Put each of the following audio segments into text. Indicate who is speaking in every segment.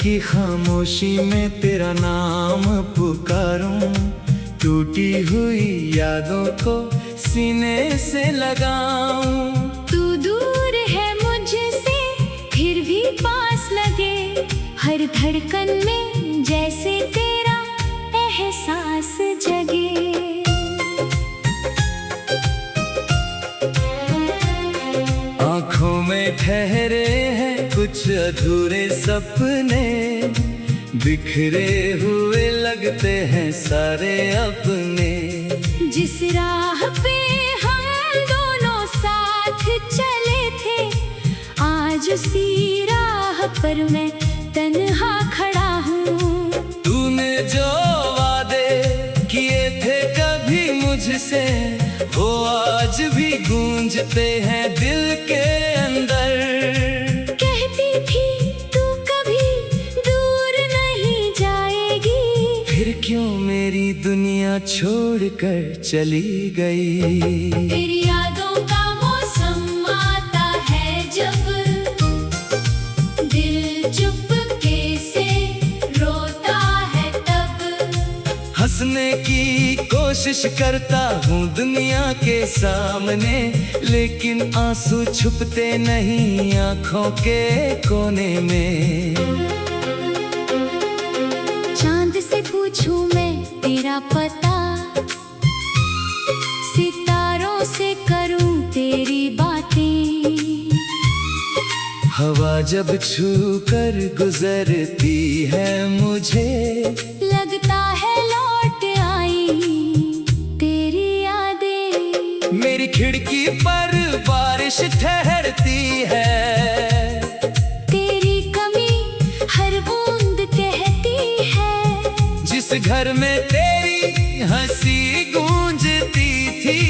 Speaker 1: की खामोशी में तेरा नाम पुकारूं, टूटी हुई यादों को सीने से लगाऊं।
Speaker 2: तू दूर है मुझसे फिर भी पास लगे, हर धड़कन में जैसे तेरा एहसास जगे।
Speaker 1: आँखों में ठहरे हैं कुछ अधूरे सपने, बिखरे हुए लगते हैं सारे अपने।
Speaker 2: जिस राह पे हम दोनों साथ चले थे, आज उसी राह पर मैं तन्हा खड़ा हूँ।
Speaker 1: तूने जो वादे किए थे कभी मुझसे, वो आज भी गूंजते हैं दिल के अंदर।
Speaker 2: कहती थी तू कभी दूर नहीं जाएगी,
Speaker 1: फिर क्यों मेरी दुनिया छोड़कर चली गई।
Speaker 2: तेरी यादों का मौसम आता है जब, दिल चुपके से रोता है तब।
Speaker 1: हंसने की कोशिश करता हूँ दुनिया के सामने, लेकिन आंसू छुपते नहीं आँखों के कोने में।
Speaker 2: चांद से पूछूं मैं तेरा पता, सितारों से करूं तेरी बातें।
Speaker 1: हवा जब छू कर गुजरती है मुझे,
Speaker 2: लगता है लौट आई तेरी यादें।
Speaker 1: मेरी खिड़की पर बारिश ठहरती है,
Speaker 2: तेरी कमी हर बूंद कहती है।
Speaker 1: जिस घर में तेरी हंसी गूंजती थी,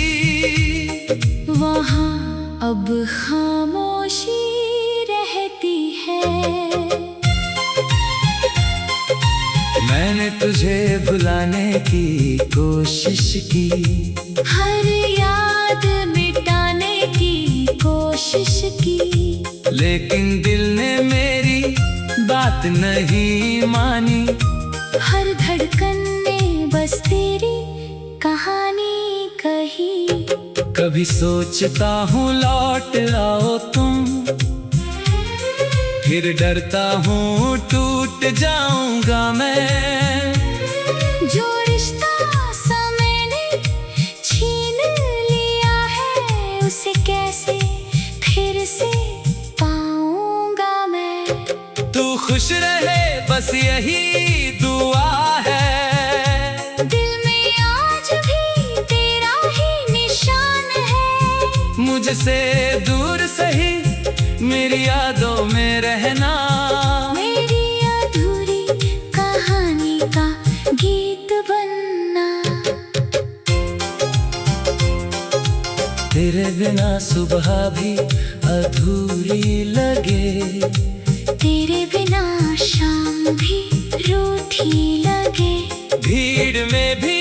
Speaker 2: वहाँ अब खामोशी रहती है।
Speaker 1: मैंने तुझे भुलाने की कोशिश की,
Speaker 2: हर याद मिटाने की कोशिश की,
Speaker 1: लेकिन दिल ने मेरी बात नहीं मानी।
Speaker 2: हर धड़कन ने बस तेरी कहानी कही।
Speaker 1: कभी सोचता हूँ लौट आओ तुम, फिर डरता हूँ टूट जाऊंगा मैं।
Speaker 2: जो रिश्ता समय ने छीन लिया है, उसे कैसे फिर से पाऊंगा मैं।
Speaker 1: तू खुश रहे बस यही दुआ है,
Speaker 2: दिल में आज भी तेरा ही निशान है।
Speaker 1: मुझसे दूर सही मेरी यादों में रहना।
Speaker 2: मेरी अधूरी कहानी का गीत बनना।
Speaker 1: तेरे बिना सुबह भी अधूरी लगे,
Speaker 2: तेरे बिना शाम भी रूठी लगे।
Speaker 1: भीड़ में भी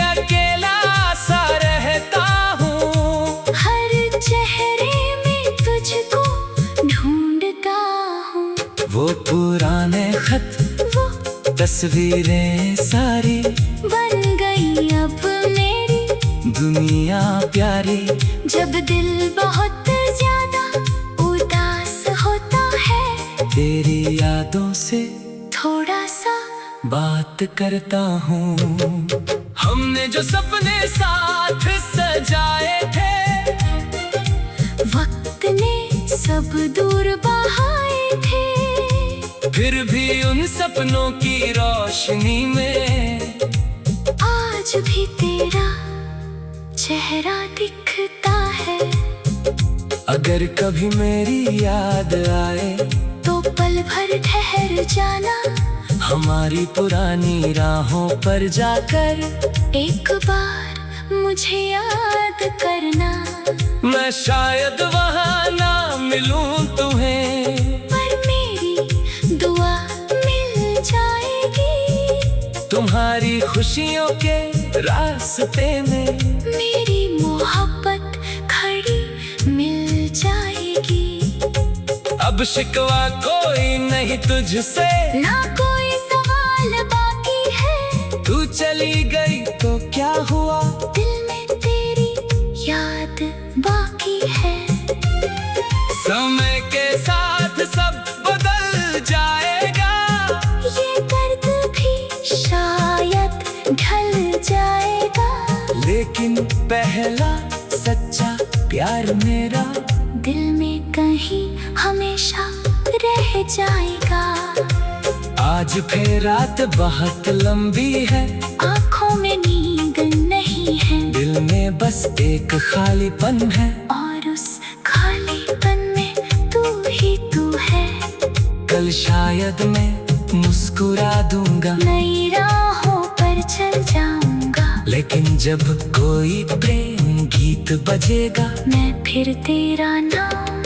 Speaker 1: अकेला सा रहता हूँ,
Speaker 2: हर चेहरे में तुझको ढूंढता हूँ।
Speaker 1: वो पुराने खत
Speaker 2: वो
Speaker 1: तस्वीरें सारी
Speaker 2: बन गई अब मेरी
Speaker 1: दुनिया प्यारी।
Speaker 2: जब दिल बहुत ज्यादा उदास होता है,
Speaker 1: तेरी यादों से
Speaker 2: थोड़ा सा
Speaker 1: बात करता हूँ। हमने जो सपने साथ सजाए थे,
Speaker 2: वक्त ने सब दूर बहाए थे।
Speaker 1: फिर भी उन सपनों की रोशनी में
Speaker 2: आज भी तेरा चेहरा दिखता है।
Speaker 1: अगर कभी मेरी याद आए,
Speaker 2: तो पल भर ठहर जाना।
Speaker 1: हमारी पुरानी राहों पर जाकर
Speaker 2: एक बार मुझे याद करना।
Speaker 1: मैं शायद वहाँ ना मिलूं तुम्हें,
Speaker 2: पर मेरी दुआ मिल जाएगी।
Speaker 1: तुम्हारी खुशियों के रास्ते में
Speaker 2: मेरी मोहब्बत खड़ी मिल जाएगी।
Speaker 1: अब अब शिकवा कोई नहीं तुझसे,
Speaker 2: ना कोई सवाल बाकी है।
Speaker 1: तू चली गई तो क्या हुआ,
Speaker 2: दिल में तेरी याद बाकी है।
Speaker 1: समय के साथ सब बदल जाएगा,
Speaker 2: ये दर्द भी शायद ढल जाएगा।
Speaker 1: लेकिन पहला सच्चा प्यार मेरा
Speaker 2: दिल में कहीं हमेशा रह जाएगा।
Speaker 1: आज फिर रात बहुत लंबी है,
Speaker 2: आँखों में नींद नहीं है,
Speaker 1: दिल में बस एक खालीपन है,
Speaker 2: और उस खालीपन में तू ही तू है।
Speaker 1: कल शायद मैं मुस्कुरा दूंगा,
Speaker 2: नई राहों पर चल जाऊंगा,
Speaker 1: लेकिन जब कोई प्रेम गीत बजेगा,
Speaker 2: मैं फिर तेरा नाम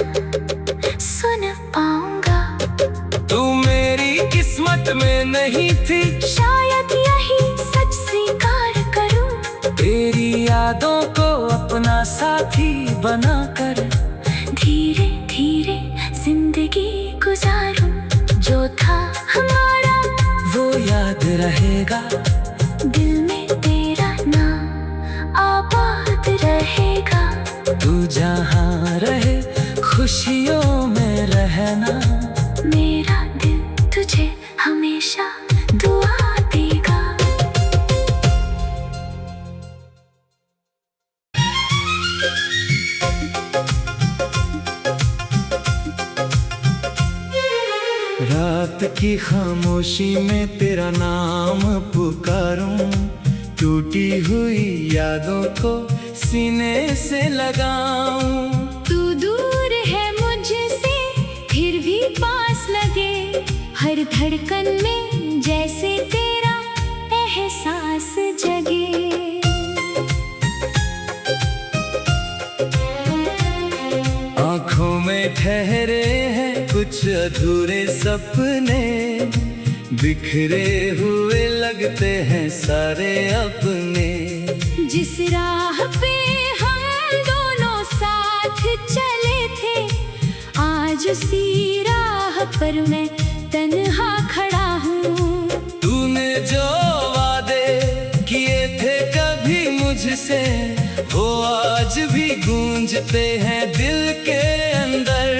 Speaker 2: सुन पाऊंगा।
Speaker 1: तू मेरी किस्मत में नहीं थी,
Speaker 2: शायद यही सच स्वीकार करूं।
Speaker 1: तेरी यादों को अपना साथी बनाकर
Speaker 2: धीरे धीरे जिंदगी गुजारूं। जो था हमारा
Speaker 1: वो याद रहेगा,
Speaker 2: दिल में तेरा नाम आबाद रहेगा।
Speaker 1: तू जहाँ रहे खुशियों में रहना,
Speaker 2: मेरा दिल तुझे हमेशा दुआ देगा।
Speaker 1: रात की खामोशी में तेरा नाम पुकारूं, टूटी हुई यादों को सीने से लगाऊं।
Speaker 2: तू दूर है मुझसे फिर भी पास लगे, हर धड़कन में जैसे तेरा एहसास जगे।
Speaker 1: आँखों में ठहरे हैं कुछ अधूरे सपने, बिखरे हुए लगते हैं सारे अपने।
Speaker 2: जिस राह पे हम दोनों साथ चले थे, आज उसी राह पर मैं तन्हा खड़ा हूँ।
Speaker 1: तूने जो वादे किए थे कभी मुझसे, वो आज भी गूंजते हैं दिल के अंदर।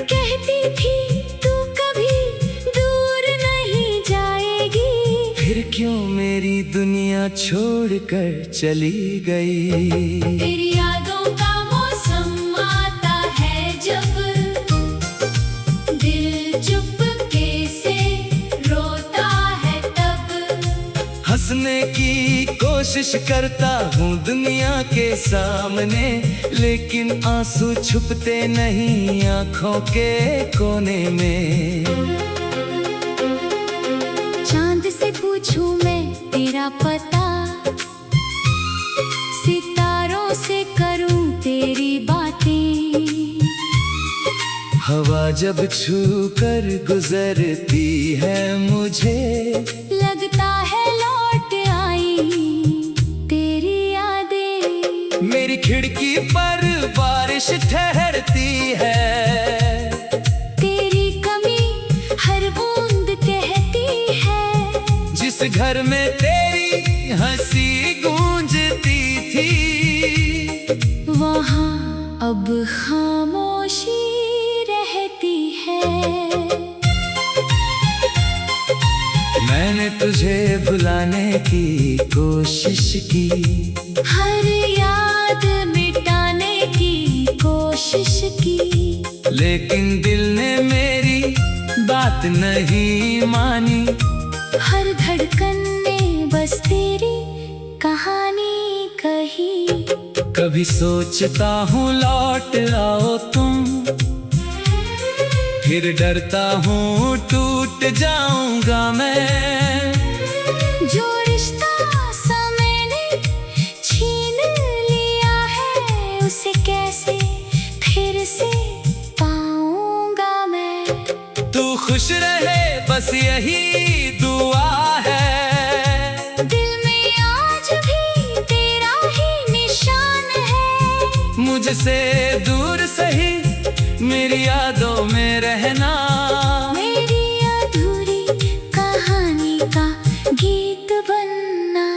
Speaker 2: कहती थी तू कभी दूर नहीं जाएगी,
Speaker 1: फिर क्यों मेरी दुनिया छोड़कर चली गई।
Speaker 2: तेरी यादों का मौसम आता है जब, दिल चुपके से रोता है तब।
Speaker 1: हंसने की कोशिश करता हूँ दुनिया के सामने, लेकिन आंसू छुपते नहीं आँखों के कोने में।
Speaker 2: चांद से पूछूं मैं तेरा पता, सितारों से करूं तेरी बातें।
Speaker 1: हवा जब छू कर गुजरती है मुझे,
Speaker 2: लगता है लौट आई तेरी यादें।
Speaker 1: मेरी खिड़की पर बारिश ठहरती है,
Speaker 2: तेरी कमी हर बूंद कहती है।
Speaker 1: जिस घर में तेरी हंसी गूंजती थी,
Speaker 2: वहाँ अब खामोशी रहती है।
Speaker 1: मैंने तुझे भुलाने की कोशिश की,
Speaker 2: हर याद मिटाने की कोशिश की,
Speaker 1: लेकिन दिल ने मेरी बात नहीं मानी।
Speaker 2: हर धड़कन ने बस तेरी कहानी कही।
Speaker 1: कभी सोचता हूँ लौट आओ तुम, फिर डरता हूँ टूट जाऊंगा मैं।
Speaker 2: जो रिश्ता समय ने छीन लिया है, उसे कैसे फिर से पाऊंगा मैं।
Speaker 1: तू खुश रहे बस यही दुआ है,
Speaker 2: दिल में आज भी तेरा ही निशान है।
Speaker 1: मुझसे दूर सही मेरी यादों में रहना।
Speaker 2: मेरी अधूरी कहानी का गीत बनना।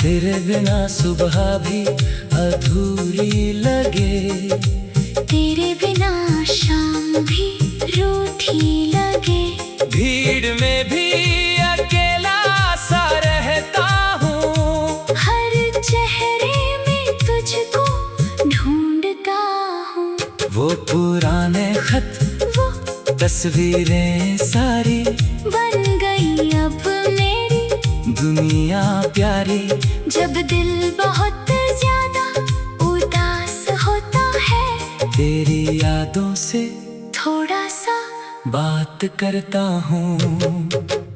Speaker 1: तेरे बिना सुबह भी अधूरी लगे,
Speaker 2: तेरे बिना शाम भी रूठी लगे।
Speaker 1: भीड़ में भी अकेला सा रहता हूँ,
Speaker 2: हर चेहरे में तुझको ढूंढता हूँ।
Speaker 1: वो पुराने खत,
Speaker 2: वो
Speaker 1: तस्वीरें सारी
Speaker 2: बन गई अब मेरी
Speaker 1: दुनिया प्यारी।
Speaker 2: जब दिल बहुत ज्यादा उदास होता है,
Speaker 1: तेरी यादों से
Speaker 2: थोड़ा सा
Speaker 1: बात करता हूँ।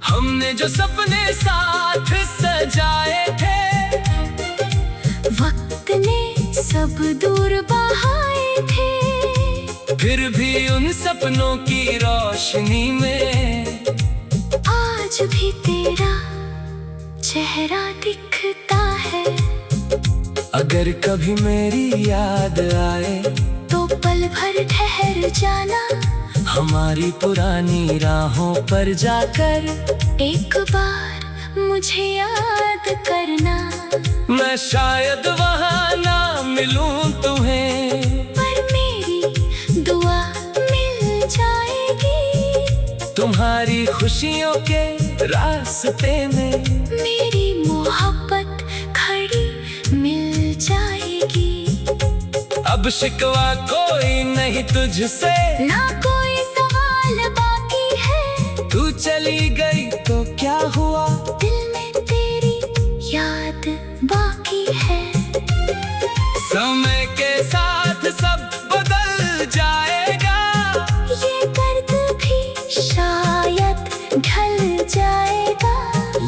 Speaker 1: हमने जो सपने साथ सजाए थे,
Speaker 2: वक्त ने सब दूर बहाए थे।
Speaker 1: फिर भी उन सपनों की रोशनी में
Speaker 2: आज भी तेरा चेहरा दिखता है।
Speaker 1: अगर कभी मेरी याद आए,
Speaker 2: तो पल भर ठहर जाना।
Speaker 1: हमारी पुरानी राहों पर जाकर
Speaker 2: एक बार मुझे याद करना।
Speaker 1: मैं शायद वहाँ ना मिलूं तुम्हें,
Speaker 2: पर मेरी दुआ मिल जाएगी।
Speaker 1: तुम्हारी खुशियों के रास्ते में
Speaker 2: मेरी मोहब्बत खड़ी मिल जाएगी।
Speaker 1: अब शिकवा कोई नहीं तुझसे,
Speaker 2: ना कोई सवाल बाकी है।
Speaker 1: तू चली गई तो क्या हुआ,
Speaker 2: दिल में तेरी याद बाकी है।
Speaker 1: समय के साथ सब बदल जाएगा,
Speaker 2: ये दर्द भी शायद ढल जाएगा।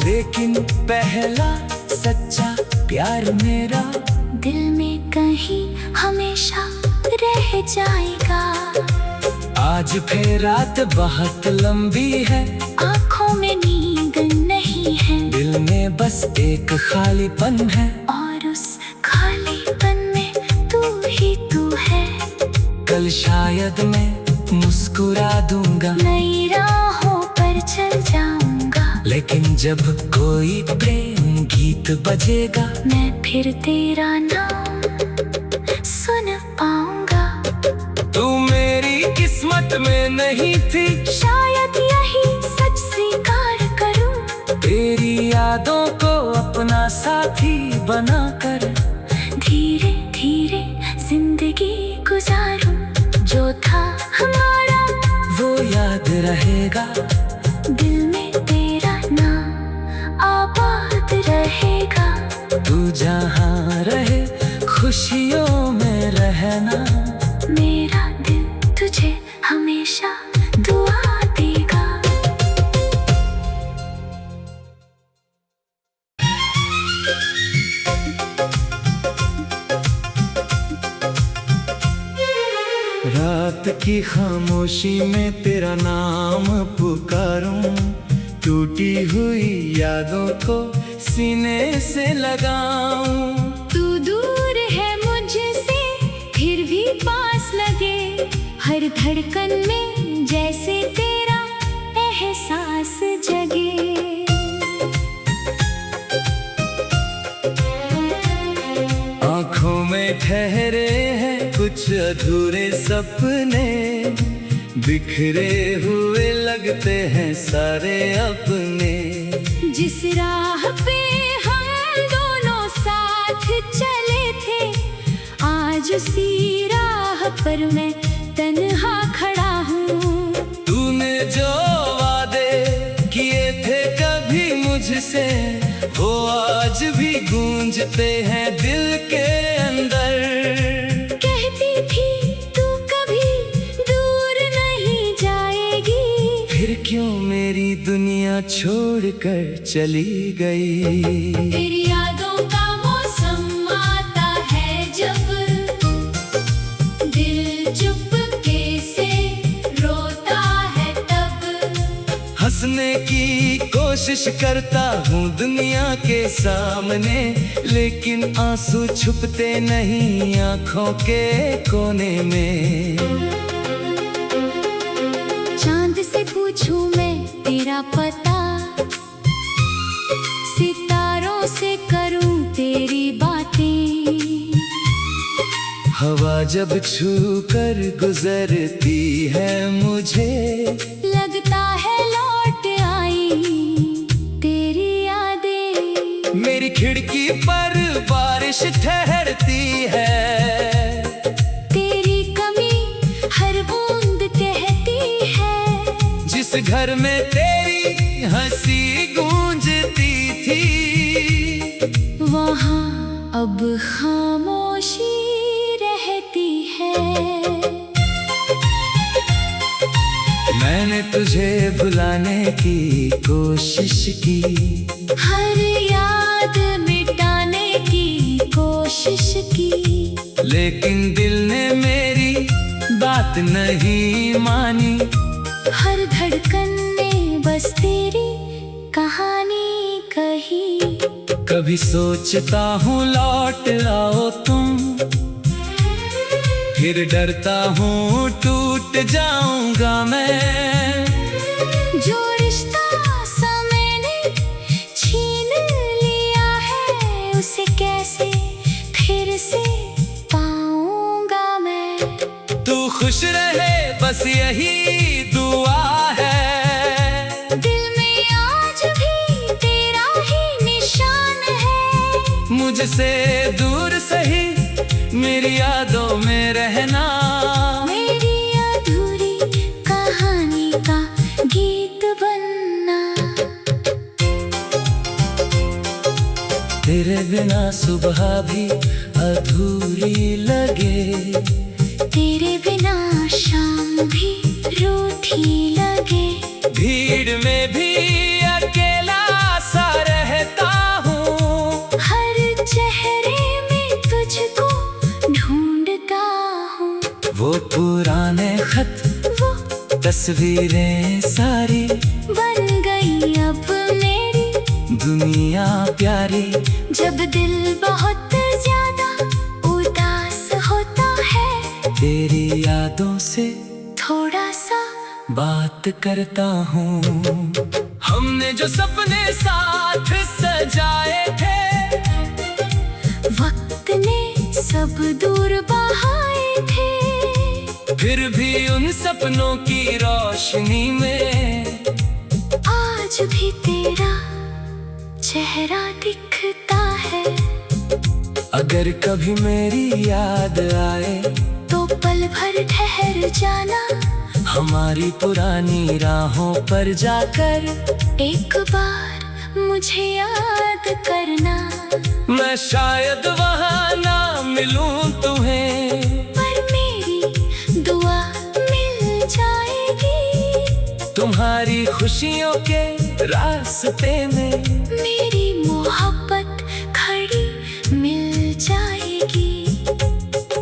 Speaker 1: लेकिन पहला सच्चा प्यार मेरा
Speaker 2: दिल में कहीं हमेशा रह जाएगा।
Speaker 1: आज फिर रात बहुत लंबी है,
Speaker 2: आँखों में नींद नहीं है।
Speaker 1: दिल में बस एक खालीपन है,
Speaker 2: और उस खालीपन में तू ही तू है।
Speaker 1: कल शायद मैं मुस्कुरा दूंगा,
Speaker 2: नई राहों पर चल जाऊंगा।
Speaker 1: लेकिन जब कोई प्रेम गीत बजेगा,
Speaker 2: मैं फिर तेरा नाम सुन पाऊंगा।
Speaker 1: तू मेरी किस्मत में नहीं थी,
Speaker 2: शायद यही सच स्वीकार करूं।
Speaker 1: तेरी यादों को अपना साथी बनाकर
Speaker 2: धीरे धीरे जिंदगी गुजारूं। जो था हमारा
Speaker 1: वो याद रहेगा,
Speaker 2: दिल में तेरा नाम आबाद रहेगा।
Speaker 1: तू जहाँ रहे खुशियों में रहना।
Speaker 2: मेरा दिल तुझे हमेशा दुआ देगा।
Speaker 1: रात की खामोशी में तेरा नाम पुकारूं, टूटी हुई यादों को सीने से लगाऊं।
Speaker 2: तू दूर है मुझसे फिर भी पास लगे, हर धड़कन में जैसे तेरा एहसास जगे।
Speaker 1: आँखों में ठहरे हैं कुछ अधूरे सपने, बिखरे हुए लगते हैं सारे अपने।
Speaker 2: जिस राह पे हम दोनों साथ चले थे, आज उसी राह पर मैं तन्हा खड़ा हूँ।
Speaker 1: तूने जो वादे किए थे कभी मुझसे, वो आज भी गूंजते हैं दिल के अंदर।
Speaker 2: कहती थी तू कभी दूर नहीं जाएगी,
Speaker 1: फिर क्यों मेरी दुनिया छोड़कर चली गई।
Speaker 2: तेरी यादों का मौसम आता है जब, दिल चुपके से रोता है तब।
Speaker 1: हंसने की कोशिश कोशिश करता हूँ दुनिया के सामने, लेकिन आंसू छुपते नहीं आँखों के कोने में।
Speaker 2: चांद से पूछूं मैं तेरा पता, सितारों से करूं तेरी बातें।
Speaker 1: हवा जब छू कर गुजरती है मुझे
Speaker 2: लगता है लौट आई तेरी यादें।
Speaker 1: मेरी खिड़की पर बारिश ठहरती है,
Speaker 2: तेरी कमी हर बूंद कहती है।
Speaker 1: जिस घर में तेरी हंसी गूंजती थी,
Speaker 2: वहाँ अब खामोशी रहती है।
Speaker 1: मैंने तुझे भुलाने की कोशिश की,
Speaker 2: हर याद मिटाने की कोशिश की,
Speaker 1: लेकिन दिल ने मेरी बात नहीं मानी।
Speaker 2: हर धड़कन ने बस तेरी कहानी कही।
Speaker 1: कभी सोचता हूँ लौट आओ तुम, फिर डरता हूँ टूट जाऊंगा मैं।
Speaker 2: जो रिश्ता समय ने छीन लिया है, उसे कैसे फिर से पाऊंगा मैं।
Speaker 1: तू खुश रहे बस यही दुआ है,
Speaker 2: दिल में आज भी तेरा ही निशान है।
Speaker 1: मुझसे दूर सही मेरी यादों में रहना।
Speaker 2: मेरी अधूरी कहानी का गीत बनना।
Speaker 1: तेरे बिना सुबह भी अधूरी लगे,
Speaker 2: तेरे बिना शाम भी रूठी लगे।
Speaker 1: भीड़ में भी अकेला सा रहता हूँ,
Speaker 2: हर चेहरे में तुझको ढूंढता हूँ।
Speaker 1: वो पुराने खत
Speaker 2: वो
Speaker 1: तस्वीरें सारी
Speaker 2: बन गई अब मेरी
Speaker 1: दुनिया प्यारी।
Speaker 2: जब दिल बहुत ज्यादा उदास होता है,
Speaker 1: तेरी यादों से
Speaker 2: थोड़ा सा
Speaker 1: बात करता हूँ। हमने जो सपने साथ सजाए थे,
Speaker 2: वक्त ने सब दूर बहाए थे।
Speaker 1: फिर भी उन सपनों की रोशनी में
Speaker 2: आज भी तेरा चेहरा दिखता है।
Speaker 1: अगर कभी मेरी याद आए,
Speaker 2: तो पल भर ठहर जाना।
Speaker 1: हमारी पुरानी राहों पर जाकर
Speaker 2: एक बार मुझे याद करना।
Speaker 1: मैं शायद वहाँ ना मिलूं तुम्हें,
Speaker 2: पर मेरी दुआ मिल जाएगी।
Speaker 1: तुम्हारी खुशियों के रास्ते में
Speaker 2: मेरी मोहब्बत खड़ी मिल जाएगी।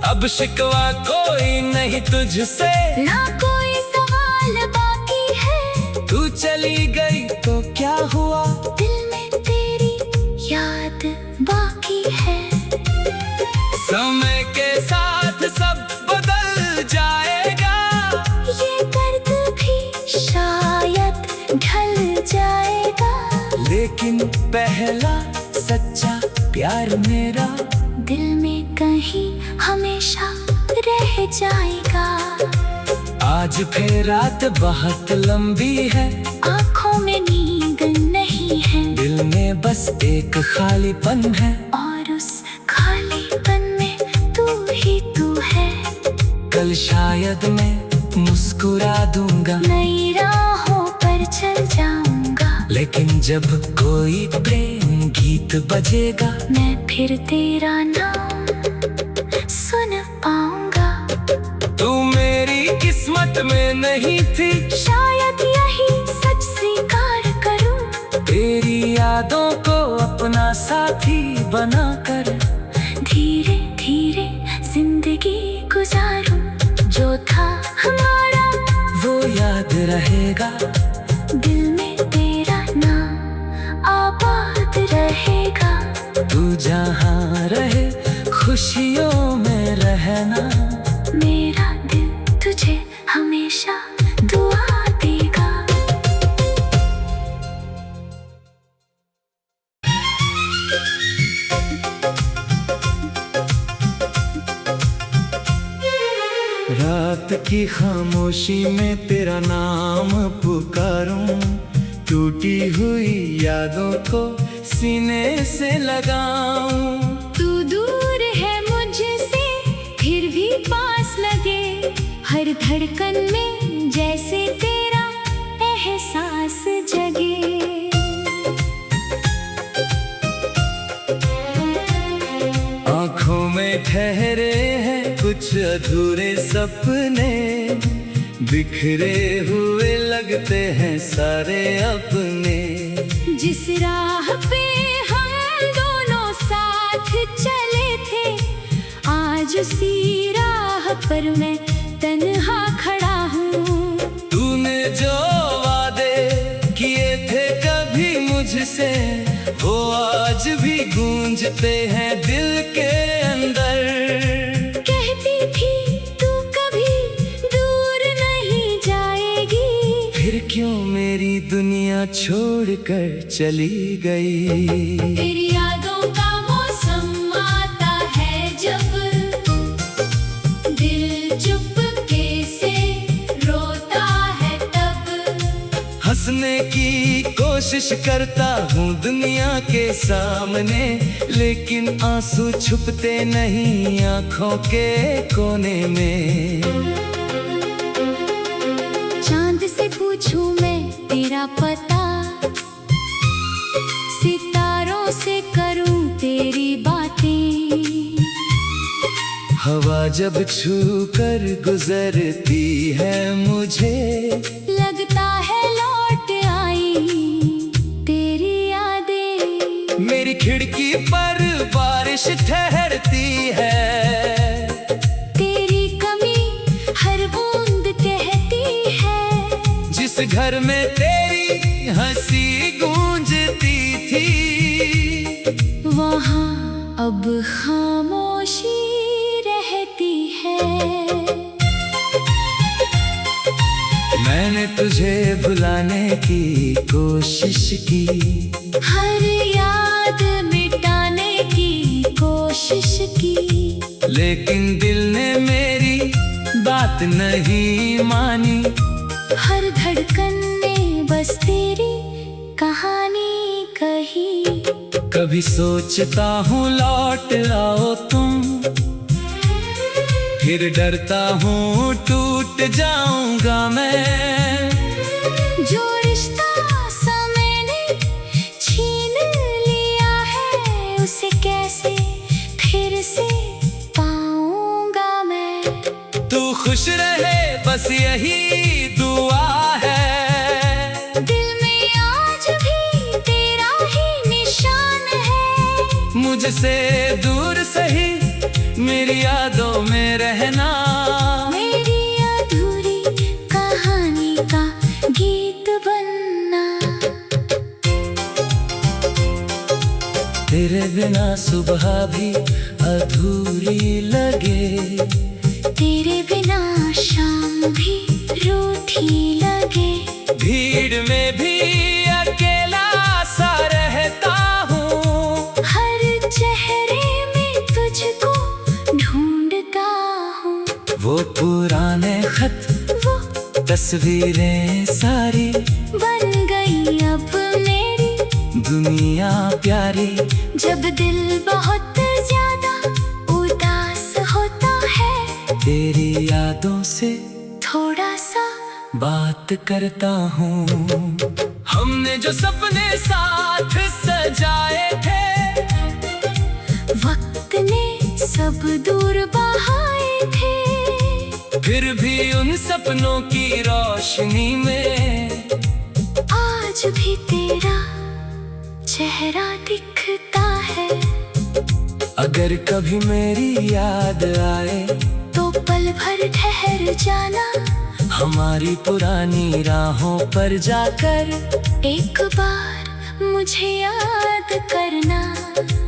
Speaker 1: अब शिकवा कोई नहीं तुझसे,
Speaker 2: ना कोई सवाल बाकी है।
Speaker 1: तू चली गई तो क्या हुआ,
Speaker 2: दिल में तेरी याद बाकी है।
Speaker 1: समय के साथ सब बदल जाएगा,
Speaker 2: ये दर्द भी शायद ढल जाएगा।
Speaker 1: लेकिन पहला सच्चा प्यार मेरा
Speaker 2: दिल में कहीं हमेशा रह जाएगा।
Speaker 1: आज फिर रात बहुत लंबी है,
Speaker 2: आँखों में नींद नहीं है।
Speaker 1: दिल में बस एक खालीपन है,
Speaker 2: और उस खालीपन में तू ही तू है।
Speaker 1: कल शायद मैं मुस्कुरा दूंगा,
Speaker 2: नई राहों पर चल जाऊंगा।
Speaker 1: लेकिन जब कोई प्रेम गीत बजेगा,
Speaker 2: मैं फिर तेरा नाम सुन पाऊंगा।
Speaker 1: तू मेरी किस्मत में नहीं थी,
Speaker 2: शायद यही सच स्वीकार करूं।
Speaker 1: तेरी यादों को अपना साथी बनाकर
Speaker 2: धीरे धीरे जिंदगी गुजारूं। जो था हमारा
Speaker 1: वो याद रहेगा,
Speaker 2: दिल में तेरा नाम
Speaker 1: तू जहाँ रहे खुशियों में रहना।
Speaker 2: मेरा दिल तुझे हमेशा दुआ देगा।
Speaker 1: रात की खामोशी में तेरा नाम पुकारूं, टूटी हुई यादों को सीने से लगाऊं।
Speaker 2: तू दूर है मुझसे फिर भी पास लगे, हर धड़कन में जैसे तेरा एहसास जगे।
Speaker 1: आँखों में ठहरे हैं कुछ अधूरे सपने, बिखरे हुए लगते हैं सारे अपने।
Speaker 2: जिस राह पे हम दोनों साथ चले थे, आज उसी राह पर मैं तन्हा खड़ा हूँ।
Speaker 1: तूने जो वादे किए थे कभी मुझसे, वो आज भी गूंजते हैं दिल के अंदर।
Speaker 2: कहती थी तू कभी दूर नहीं जाएगी,
Speaker 1: फिर क्यों मेरी दुनिया छोड़कर चली गई।
Speaker 2: तेरी यादों का मौसम आता है जब, दिल चुपके से रोता है तब।
Speaker 1: हंसने की कोशिश करता हूँ दुनिया के सामने, लेकिन आंसू छुपते नहीं आँखों के कोने में।
Speaker 2: चांद से पूछूं मैं तेरा पता, सितारों से करूं तेरी बातें।
Speaker 1: हवा जब छू कर गुजरती है मुझे,
Speaker 2: लगता है लौट आई तेरी यादें।
Speaker 1: मेरी खिड़की पर बारिश ठहरती है,
Speaker 2: तेरी कमी हर बूंद कहती है।
Speaker 1: जिस घर में तेरी हंसी गूंजती थी,
Speaker 2: वहाँ अब खामोशी रहती है।
Speaker 1: मैंने तुझे भुलाने की कोशिश की,
Speaker 2: हर याद मिटाने की कोशिश की,
Speaker 1: लेकिन दिल ने मेरी बात नहीं मानी।
Speaker 2: हर धड़कन ने बस तेरी कहानी कही।
Speaker 1: कभी सोचता हूँ लौट आओ तुम, फिर डरता हूँ टूट जाऊंगा मैं।
Speaker 2: जो रिश्ता समय ने छीन लिया है, उसे कैसे फिर से पाऊंगा मैं।
Speaker 1: तू खुश रहे बस यही दुआ है,
Speaker 2: दिल में आज भी तेरा ही निशान है।
Speaker 1: मुझसे दूर सही मेरी यादों में रहना।
Speaker 2: मेरी अधूरी कहानी का गीत बनना।
Speaker 1: तेरे बिना सुबह भी अधूरी लगे,
Speaker 2: तेरे बिना शाम भी रूठी लगे।
Speaker 1: भीड़ में भी अकेला सा रहता हूँ,
Speaker 2: हर चेहरे में तुझको ढूंढता हूँ।
Speaker 1: वो पुराने खत
Speaker 2: वो
Speaker 1: तस्वीरें सारी
Speaker 2: बन गई अब मेरी
Speaker 1: दुनिया प्यारी।
Speaker 2: जब दिल बहुत ज्यादा उदास होता है,
Speaker 1: तेरी यादों से
Speaker 2: थोड़ा सा
Speaker 1: बात करता हूँ। हमने जो सपने साथ सजाए थे,
Speaker 2: वक्त ने सब दूर बहाए थे।
Speaker 1: फिर भी उन सपनों की रोशनी में
Speaker 2: आज भी तेरा चेहरा दिखता है।
Speaker 1: अगर कभी मेरी याद आए,
Speaker 2: तो पल भर ठहर जाना।
Speaker 1: हमारी पुरानी राहों पर जाकर
Speaker 2: एक बार मुझे याद करना,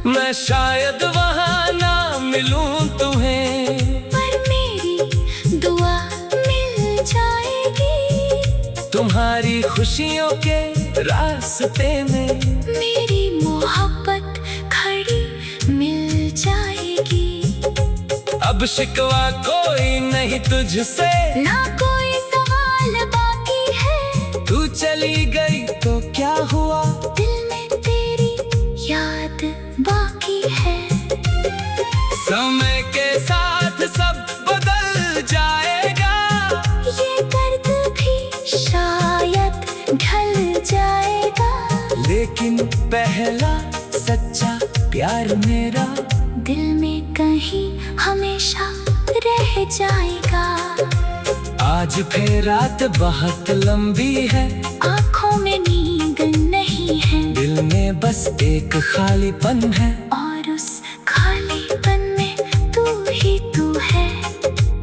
Speaker 1: मैं शायद वहाँ ना मिलूं तुम्हें,
Speaker 2: पर मेरी दुआ मिल जाएगी।
Speaker 1: तुम्हारी खुशियों के रास्ते में
Speaker 2: मेरी मोहब्बत खड़ी मिल जाएगी।
Speaker 1: अब शिकवा कोई नहीं तुझसे,
Speaker 2: ना कोई सवाल बाकी है।
Speaker 1: तू चली गई तो क्या हुआ,
Speaker 2: दिल में तेरी याद बाकी है।
Speaker 1: समय के साथ सब बदल जाएगा,
Speaker 2: ये दर्द भी शायद ढल जाएगा।
Speaker 1: लेकिन पहला सच्चा प्यार मेरा
Speaker 2: दिल में कहीं हमेशा रह जाएगा।
Speaker 1: आज फिर रात बहुत लंबी है,
Speaker 2: आँखों में नींद नहीं है,
Speaker 1: दिल में बस एक खालीपन है,
Speaker 2: और उस खालीपन में तू ही तू है।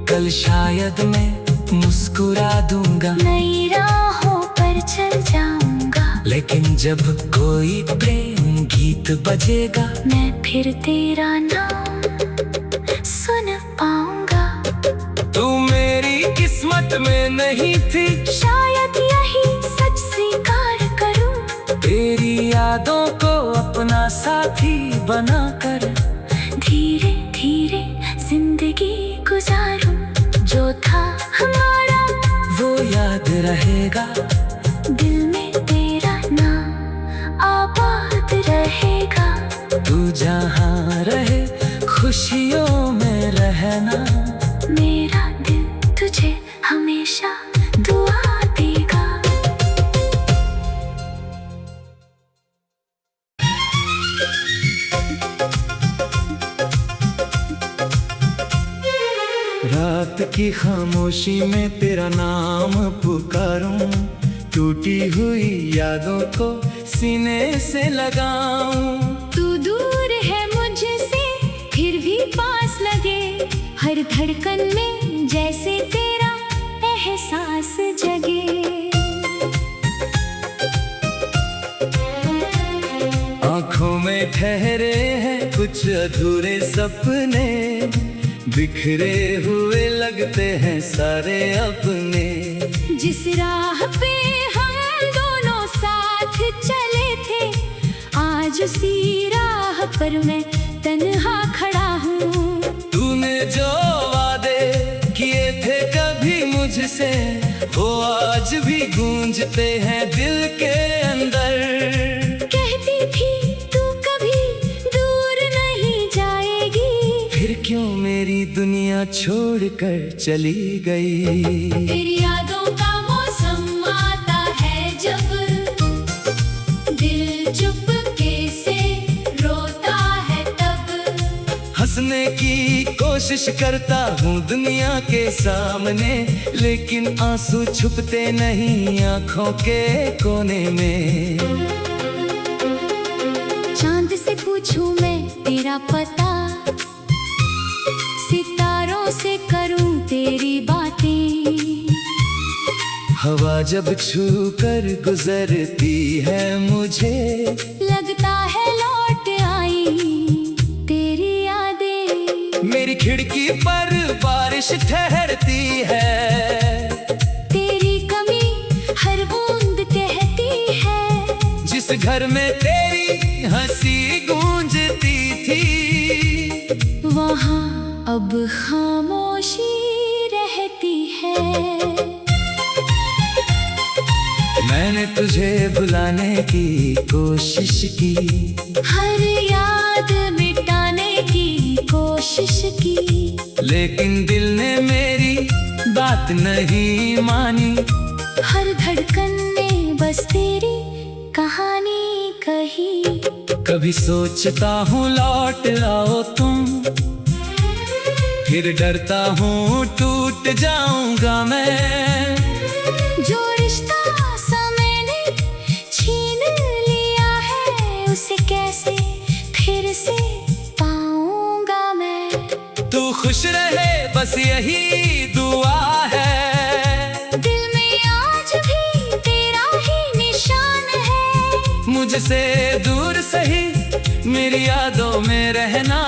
Speaker 1: कल शायद मैं मुस्कुरा दूंगा,
Speaker 2: नई राहों पर चल जाऊंगा,
Speaker 1: लेकिन जब कोई प्रेम गीत बजेगा,
Speaker 2: मैं फिर तेरा नाम सुन पाऊंगा।
Speaker 1: तू मेरी किस्मत में नहीं थी,
Speaker 2: शायद यही सच स्वीकार करूं।
Speaker 1: तेरी यादों को अपना साथी बनाकर
Speaker 2: धीरे धीरे जिंदगी गुजारूं। जो था हमारा
Speaker 1: वो याद रहेगा,
Speaker 2: दिल में तेरा नाम आबाद रहेगा।
Speaker 1: तू जहाँ रहे खुशियों में रहना,
Speaker 2: मेरा दिल तुझे हमेशा दुआ देगा।
Speaker 1: रात की खामोशी में तेरा नाम पुकारूं, टूटी हुई यादों को सीने से लगाऊं।
Speaker 2: तू दूर है मुझसे फिर भी पास लगे, हर धड़कन में जैसे तेरा एहसास जगे।
Speaker 1: आँखों में ठहरे हैं कुछ अधूरे सपने, बिखरे हुए लगते हैं सारे अपने।
Speaker 2: जिस राह पे हम दोनों साथ चले थे, आज उसी राह पर मैं तन्हा खड़ा हूँ।
Speaker 1: तूने जो वादे किए थे कभी मुझसे, वो आज भी गूंजते हैं दिल के अंदर।
Speaker 2: कहती थी तू कभी दूर नहीं जाएगी,
Speaker 1: फिर क्यों मेरी दुनिया छोड़कर चली गई।
Speaker 2: तेरी यादों का मौसम आता है जब, दिल चुपके से रोता है तब।
Speaker 1: हंसने की कोशिश करता हूँ दुनिया के सामने, लेकिन आंसू छुपते नहीं आँखों के कोने में।
Speaker 2: चांद से पूछूं मैं तेरा पता, सितारों से करूं तेरी बातें।
Speaker 1: हवा जब छू कर गुजरती है मुझे,
Speaker 2: लगता है लौट आई तेरी यादें।
Speaker 1: मेरी खिड़की पर बारिश ठहरती है,
Speaker 2: तेरी कमी हर बूंद कहती है।
Speaker 1: जिस घर में तेरी हंसी गूंजती थी,
Speaker 2: वहाँ अब खामोशी रहती है।
Speaker 1: मैंने तुझे बुलाने की कोशिश की,
Speaker 2: हर याद मिटाने की कोशिश की,
Speaker 1: लेकिन दिल ने मेरी बात नहीं मानी।
Speaker 2: हर धड़कन ने बस तेरी कहानी कही।
Speaker 1: कभी सोचता हूँ लौट आओ तुम, फिर डरता हूँ टूट जाऊंगा मैं।
Speaker 2: जो रिश्ता समय ने छीन लिया है, उसे कैसे फिर से पाऊंगा मैं।
Speaker 1: तू खुश रहे बस यही दुआ है,
Speaker 2: दिल में आज भी तेरा ही निशान है।
Speaker 1: मुझसे दूर सही मेरी यादों में रहना।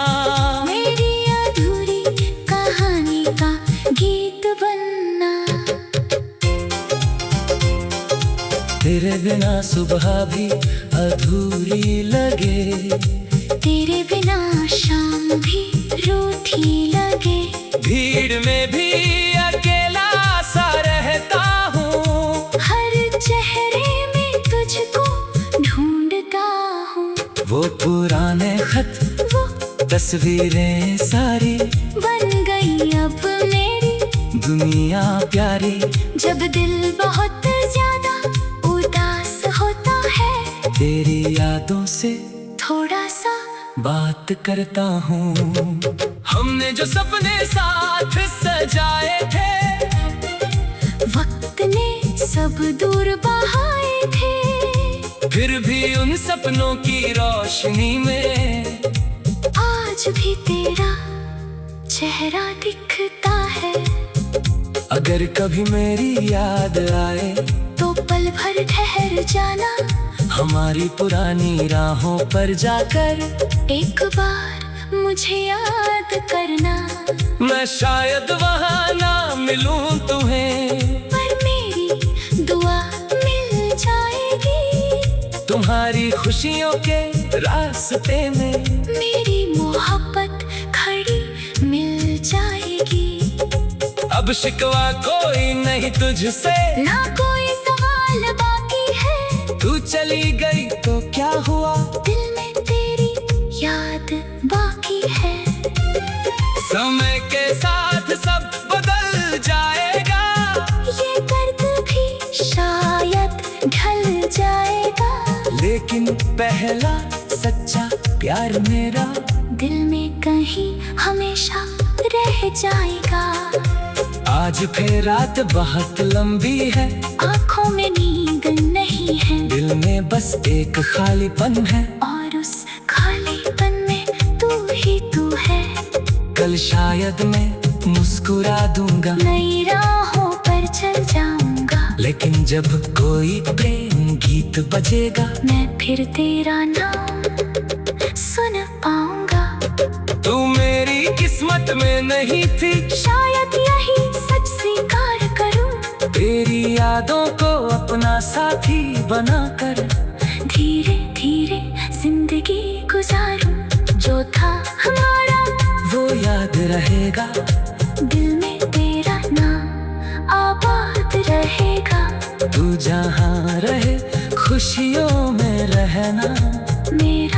Speaker 2: मेरी अधूरी कहानी का गीत बनना।
Speaker 1: तेरे बिना सुबह भी अधूरी लगे,
Speaker 2: तेरे बिना शाम भी रूठी लगे।
Speaker 1: भीड़ में भी अकेला सा रहता हूँ,
Speaker 2: हर चेहरे में तुझको ढूंढता हूँ।
Speaker 1: वो पुराने खत
Speaker 2: वो
Speaker 1: तस्वीरें सारी
Speaker 2: बन गई अब मेरी
Speaker 1: दुनिया प्यारी।
Speaker 2: जब दिल बहुत ज्यादा उदास होता है,
Speaker 1: तेरी यादों से
Speaker 2: थोड़ा सा
Speaker 1: बात करता हूँ। हमने जो सपने साथ सजाए थे,
Speaker 2: वक्त ने सब दूर बहाए थे।
Speaker 1: फिर भी उन सपनों की रोशनी में
Speaker 2: आज भी तेरा चेहरा दिखता है।
Speaker 1: अगर कभी मेरी याद आए
Speaker 2: तो पल भर ठहर जाना,
Speaker 1: हमारी पुरानी राहों पर जाकर
Speaker 2: एक बार मुझे याद करना।
Speaker 1: मैं शायद वहाँ ना मिलूं तुम्हें,
Speaker 2: पर मेरी दुआ मिल जाएगी।
Speaker 1: तुम्हारी खुशियों के रास्ते में
Speaker 2: मेरी मोहब्बत खड़ी मिल जाएगी।
Speaker 1: अब शिकवा कोई नहीं तुझसे,
Speaker 2: ना कोई सवाल बाकी है।
Speaker 1: तू चली गई तो क्या हुआ,
Speaker 2: दिल में तेरी याद बाकी है।
Speaker 1: समय के साथ सब बदल जाएगा,
Speaker 2: ये दर्द भी शायद ढल जाएगा।
Speaker 1: लेकिन पहला सच्चा प्यार मेरा
Speaker 2: दिल में कहीं हमेशा रह जाएगा।
Speaker 1: आज फिर रात बहुत लंबी है,
Speaker 2: आँखों में नींद नहीं है,
Speaker 1: दिल में बस एक खालीपन है।
Speaker 2: और उस खालीपन में तू ही तू है।
Speaker 1: कल शायद मैं मुस्कुरा दूंगा,
Speaker 2: नई राहों पर चल जाऊंगा।
Speaker 1: लेकिन जब कोई प्रेम गीत बजेगा,
Speaker 2: मैं फिर तेरा नाम सुन पाऊंगा।
Speaker 1: तू मेरी किस्मत में नहीं थी,
Speaker 2: शायद यही सच स्वीकार करूं।
Speaker 1: तेरी यादों को अपना साथी बनाकर
Speaker 2: धीरे धीरे जिंदगी गुजारूं। जो था हमारा
Speaker 1: वो याद रहेगा,
Speaker 2: दिल में तेरा नाम आबाद रहेगा।
Speaker 1: तू जहाँ रहे खुशियों में रहना।
Speaker 2: मेरा